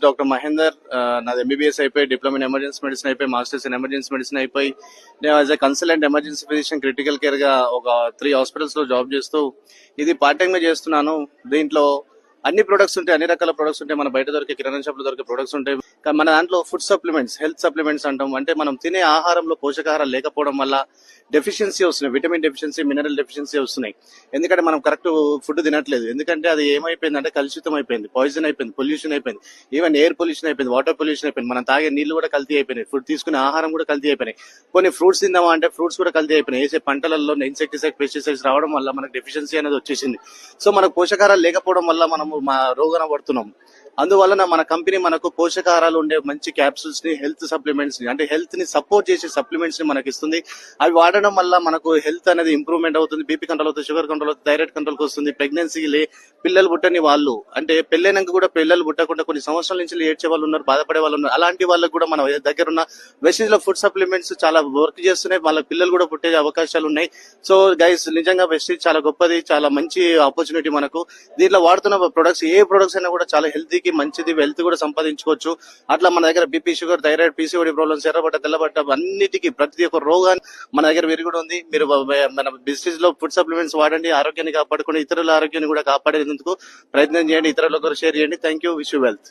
Doctor Mahender. నాది MBBS అయిపోయి, diploma in emergency medicine అయిపోయి, మాస్టర్స్ ఇన్ ఎమర్జెన్సీ మెడిసిన్ అయిపోయి, నేను as a consultant emergency physician critical care గా ఒక 3 హాస్పిటల్స్ లో జాబ్ చేస్తూ ఇది పార్ట్ టైం గా చేస్తున్నాను. దీంట్లో అన్ని ప్రొడక్ట్స్ ఉంటాయి, అన్ని రకాల ప్రొడక్ట్స్ ఉంటాయి. మన బయట దొరికే కిరాణా షాప్ లో దొరికే ప్రొడక్ట్స్ ఉంటాయి. మన దాంట్లో ఫుడ్ సప్లిమెంట్స్, హెల్త్ సప్లిమెంట్స్ అంటాం. అంటే మనం తినే ఆహారంలో పోషకాహారాలు లేకపోవడం వల్ల డెఫిషియన్సీ వస్తున్నాయి, విటమిన్ డెఫిషియన్సీ, మినరల్ డెఫిషియన్సీ వస్తున్నాయి. ఎందుకంటే మనం కరెక్ట్ ఫుడ్ తినట్లేదు. ఎందుకంటే అది ఏమైపోయింది అంటే కలుషితం అయిపోయింది, పాయిజన్ అయిపోయింది, పొల్యూషన్ అయిపోయింది, ఈవెన్ ఎయిర్ పొల్యూషన్ అయిపోయింది, వాటర్ పొల్యూషన్ అయిపోయింది. మనం తాగే నీళ్లు కూడా కల్తీ అయిపోయినాయి, ఫుడ్ తీసుకునే ఆహారం కూడా కల్తీ అయిపోయినాయి. కొన్ని ఫ్రూట్స్ తిందామా అంటే ఫ్రూట్స్ కూడా కల్తీ అయిపోయినాయి. వేసే పంటలలో ఇన్సెక్టిసైడ్, పెస్టిసైడ్స్ రావడం వల్ల మనకు డెఫిషియన్సీ అనేది వచ్చేసింది. సో మనకు పోషకాహారాలు లేకపోవడం వల్ల మనము రోగాన పడుతున్నాం. అందువలన మన కంపెనీ మనకు పోషకాహారాలు ఉండే మంచి క్యాప్సూల్స్ ని, హెల్త్ సప్లిమెంట్స్ ని, అంటే హెల్త్ ని సపోర్ట్ చేసే సప్లిమెంట్స్ ని మనకి ఇస్తుంది. అవి వాడడం వల్ల మనకు హెల్త్ అనేది ఇంప్రూవ్మెంట్ అవుతుంది, బీపీ కంట్రోల్ అవుతుంది, షుగర్ కంట్రోల్ అవుతుంది, థైరాయిడ్ కంట్రోల్ వస్తుంది. ప్రెగ్నెన్సీ పిల్లలు పుట్టని వాళ్ళు, అంటే పెళ్ళైనాక కూడా పిల్లలు పుట్టకుండా కొన్ని సంవత్సరాల నుంచి ఏడ్చే వాళ్ళు ఉన్నారు, బాధపడే వాళ్ళు ఉన్నారు. అలాంటి వాళ్ళకి కూడా మన దగ్గర ఉన్న వెస్టీజ్ లో ఫుడ్ సప్లిమెంట్స్ చాలా వర్క్ చేస్తున్నాయి. వాళ్ళ పిల్లలు కూడా పుట్టే అవకాశాలు ఉన్నాయి. సో గైస్, నిజంగా వెస్టీజ్ చాలా గొప్పది, చాలా మంచి ఆపర్చునిటీ మనకు. దీంట్లో వాడుతున్న ప్రొడక్ట్స్, ఏ ప్రొడక్ట్స్ అయినా కూడా చాలా హెల్తీకి మంచిది, వెల్త్ కూడా సంపాదించుకోవచ్చు. అట్లా మన దగ్గర BP, sugar, thyroid, PCOD problems, ఎర్రబట్ట, తెల్లబట్ట, అన్నిటికీ ప్రతి ఒక్క రోగాన్ని మన దగ్గర విరుగుడు ఉంది. మీరు మన బిజినెస్ లో ఫుడ్ సప్లిమెంట్స్ వాడండి, ఆరోగ్యాన్ని కాపాడుకోండి, ఇతరుల ఆరోగ్యాన్ని కూడా కాపాడేందుకు ప్రయత్నం చేయండి, ఇతరులకు షేర్ చేయండి. Thank you, wish you wealth.